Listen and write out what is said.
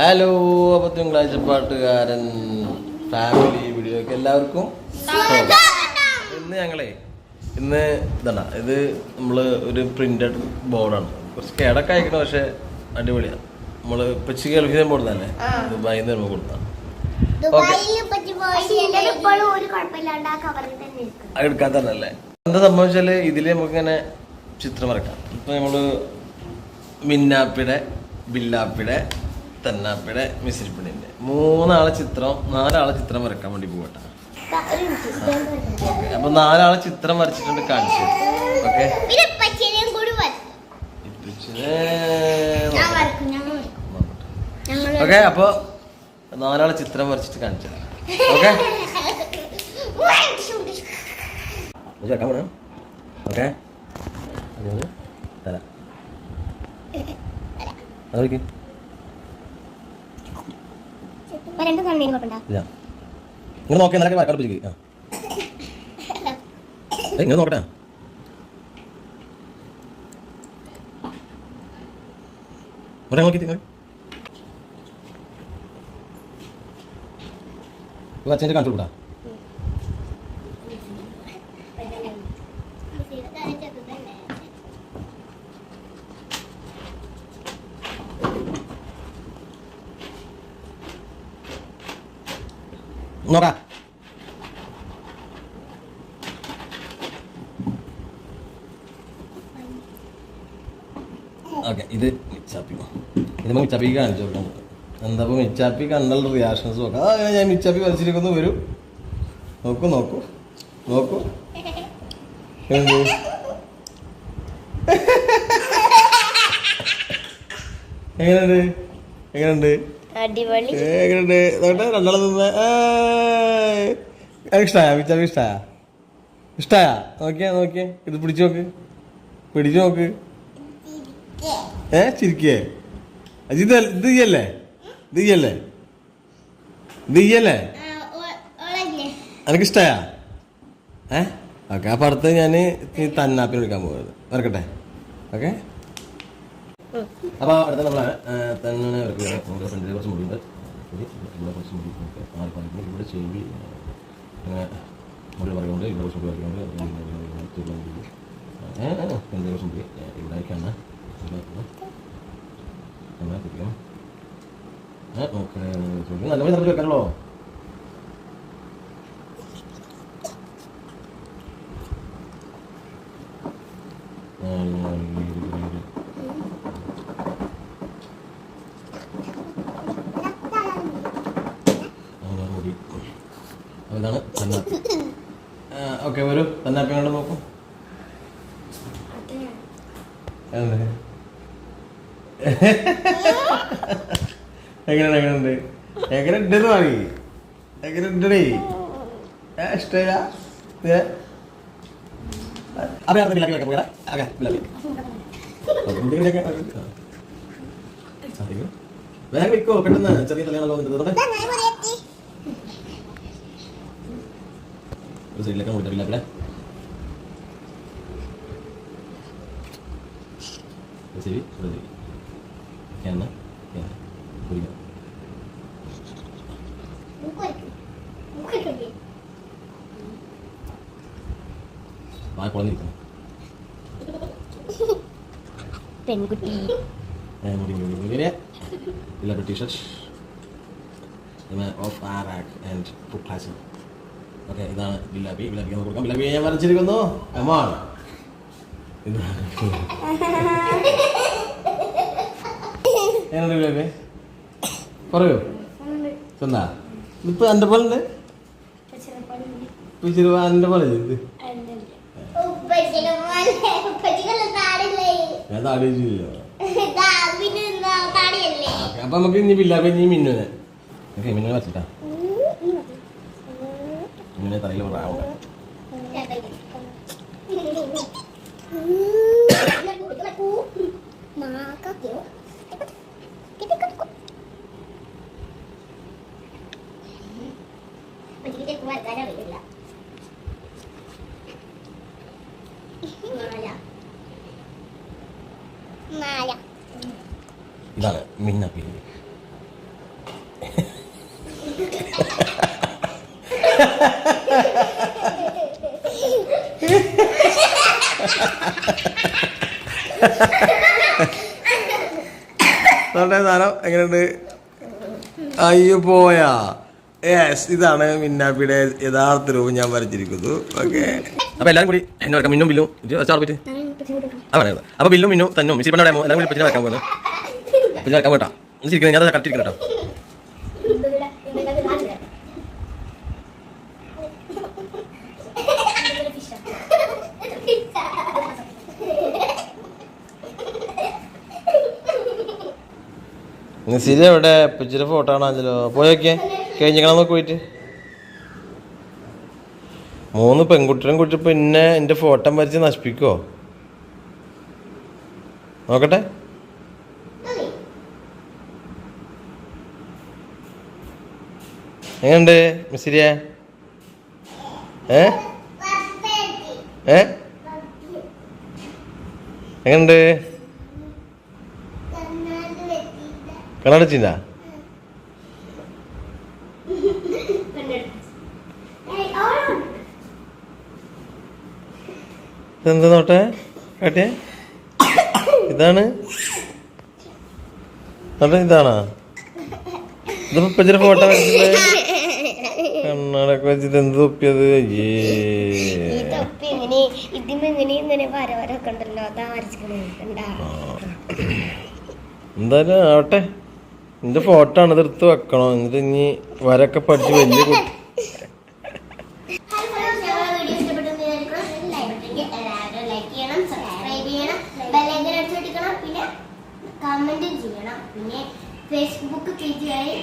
Hello, അപ്പോൾ തിങ്കളാഴ്ച പാട്ടുകാരൻ ഫാമിലി വീഡിയോക്ക് എല്ലാവർക്കും ഇന്ന് ഇതാണ്. ഇത് നമ്മൾ ഒരു പ്രിന്റഡ് ബോർഡാണ്. കുറച്ച് കേടൊക്കെ അയക്കണം, പക്ഷെ അടിപൊളിയാണ്. നമ്മൾ ഇപ്പച്ചി ഗൾഫിൽ കൊടുത്തല്ലേ, ദുബായിൽ നിന്ന് നമ്മൾ കൊടുത്താണ്. എടുക്കാത്തല്ലേ. എന്താ സംഭവിച്ചാല് ഇതില് നമുക്കിങ്ങനെ ചിത്രം വരക്കാം. ഇപ്പൊ നമ്മള് മിന്നാപ്പിയുടെ, ബില്ലാപ്പിയുടെ, തന്നാപ്പിയുടെ, മിസിരിപ്പിടിന്റെ 4 ചിത്രം 4 ചിത്രം വരക്കാൻ വേണ്ടി പോകട്ടെ. അപ്പൊ 4 ചിത്രം വരച്ചിട്ടുണ്ട്, കാണിച്ചു. Okay, okay. അപ്പൊ 4 ചിത്രം വരച്ചിട്ട് കാണിച്ചു. ഓക്കെ, ചേർക്കാൻ വേണം. ഓക്കെ, തരാം. അതൊക്കെ ഇങ്ങനെ നോക്കിയാൽ നിനക്ക് വരക്കാടുപ്പിച്ചിക്ക്. ഇങ്ങനെ നോക്കട്ടെ. ഇവിടെ നോക്കിയിട്ട് അച്ഛൻ്റെ കാണിച്ചു കൊടുക്കാം. നോക്കാം. ഓക്കെ, ഇത് മിച്ചാപ്പി. ഇത് മിച്ചാപ്പിക്ക് കാണിച്ചു കൊടുക്കാം. എന്താ ഇപ്പോൾ മിച്ചാപ്പി കണ്ടുള്ള റിയാക്ഷൻസ് നോക്കാം. ഞാൻ മിച്ചാപ്പി വരച്ചിരിക്കുന്നു. വരും, നോക്കൂ നോക്കൂ നോക്കൂ. എങ്ങനെയുണ്ട് എങ്ങനെയുണ്ട് എങ്ങനെയുണ്ട്? നോട്ടെ, രണ്ടാളെ നിന്ന് ഇഷ്ടായ മിച്ചാപ്പി? ഇഷ്ടായ? നോക്കിയാ നോക്കിയേ, ഇത് പിടിച്ചു നോക്ക്, പിടിച്ചു നോക്ക്. ചിരിക്കേ? ഇത് ചെയ്യല്ലേ, ഇത് ചെയ്യല്ലേ, ഇത് ചെയ്യല്ലേ? എനിക്കിഷ്ടായ? ഓക്കെ. അപ്പം അടുത്ത് ഞാൻ തന്നാപ്പിന് വിളിക്കാൻ പോകുന്നത്. വരക്കട്ടെ. ഓക്കെ, അപ്പോൾ അടുത്ത നമ്മളെ തന്നെ വരക്കുകയാണ്. നമ്മുടെ ഫ്രണ്ടിൽ കുറച്ച് മുടിയുണ്ട്, ഇവിടെ കുറച്ച് മുടി ഇവിടെ ചെവി മുടി പറയുന്നുണ്ട്, ഇവിടെ കുറച്ച് മുടി വരയ്ക്കുന്നുണ്ട്. ഫ്രണ്ടിൽ കുറച്ച് മുടി ഇവിടേക്കാണ്. അങ്ങനെ കുട്ടിക്കാം. ഓക്കെ, നല്ല പോലെ നടത്തി വെക്കാനുള്ളോ? ഇതാണ് തന്നാപ്പി. ഓക്കെ, വരൂ, തന്നാപ്പി കണ്ട് നോക്കൂ. എങ്ങനെയുണ്ട് എങ്ങനെയുണ്ട് എങ്ങനെയുണ്ടെന്ന് പറയ്. എങ്ങനെയുണ്ടേ? ഇഷ്ടമില്ല? അറിയാം, വേഗം വെക്കോ, പെട്ടെന്ന്. ചെറിയ തലയാണല്ലോ. ഒരു സൈഡിലേക്ക് കൊടുത്തില്ല. ശരി, എണ്ണ കുടിക്കാം. കുളഞ്ഞിരിക്കണം. പെൺകുട്ടി ടീഷർട്ട് ഓഫ് ആറാക്ക് ആൻഡ് പുക്ലാസ്. ഓക്കെ, ഇതാണ് ബില്ലാപ്പി. ബില്ലാപ്പിക്ക് കൊടുക്കാം. ബില്ലാപ്പി ഞാൻ വരച്ചിരിക്കുന്നു. കമോൺ. എങ്ങനെയുണ്ട്? പറയൂ. ചെന്നാ ഇപ്പൊ എന്റെ പോലെ ഉണ്ട്. എന്റെ പോലെ ഇത് ഞാൻ താടിയില്ലോ. അപ്പൊ നമുക്ക് ഇനി ബില്ലാപ്പി ഇനി മിന്നുനെ. ഓക്കെ, മിന്നുനെ വച്ചിട്ടാ മിന്നെ തലയിൽ പ്രാവുണ്ട്. ഇതാണ് മിന്നാപ്പി. സാധനം എങ്ങനെയുണ്ട്? അയ്യോ പോയാ. യെസ്, ഇതാണ് മിന്നാപ്പിയുടെ യഥാർത്ഥ രൂപം ഞാൻ വരച്ചിരിക്കുന്നു. ഓക്കെ, അപ്പൊ എല്ലാവരും കൂടി എന്നെ വരക്കാം. മിന്നും ബില്ലും ചാർപ്പിട്ട് അപ്പൊ ബില്ലും മിന്നും തന്നെ മിസ്സി പണ്ടാ എല്ലാം കൂടി പച്ചിനെ വരക്കാൻ പോകുന്നത്. പിന്നെ വരക്കാൻ പോട്ടാ ശരിക്കും ഞാൻ കറക്റ്റിരിക്കണം കേട്ടോ. നസീര എവിടെ? പിച്ചിയുടെ ഫോട്ടോ ആണല്ലോ. പോയൊക്കെ കഴിഞ്ഞിക്കണം നോക്കി പോയിട്ട്. 3 പെൺകുട്ടികളും കൂട്ടി പിന്നെ എൻ്റെ ഫോട്ടോ വരച്ച് നശിപ്പിക്കുമോ? നോക്കട്ടെ. എങ്ങനുണ്ട് മിസ്സിരിയ? എങ്ങനുണ്ട്? കണ്ണടച്ചില്ല? ഇതെന്താ നോട്ടെ കാട്ടിയ? ഇതാണ് നോട്ടെ, ഇതാണോ? ഇതിപ്പോ ഇപ്പച്ചിരി ഫോട്ടോ വരച്ചില്ലേ? കണ്ണടൊക്കെ വെച്ചിട്ട് എന്ത് തൊപ്പിയത്? എന്തായാലും ആവട്ടെ, എന്റെ ഫോട്ടോ ആണ് ഇതെടുത്ത് വെക്കണം. എന്നിട്ട് ഇനി വരൊക്കെ പഠിച്ച് വലിയ കുട്ടി. കമന്റും ചെയ്യണം. പിന്നെ ഫേസ്ബുക്ക് പേജായി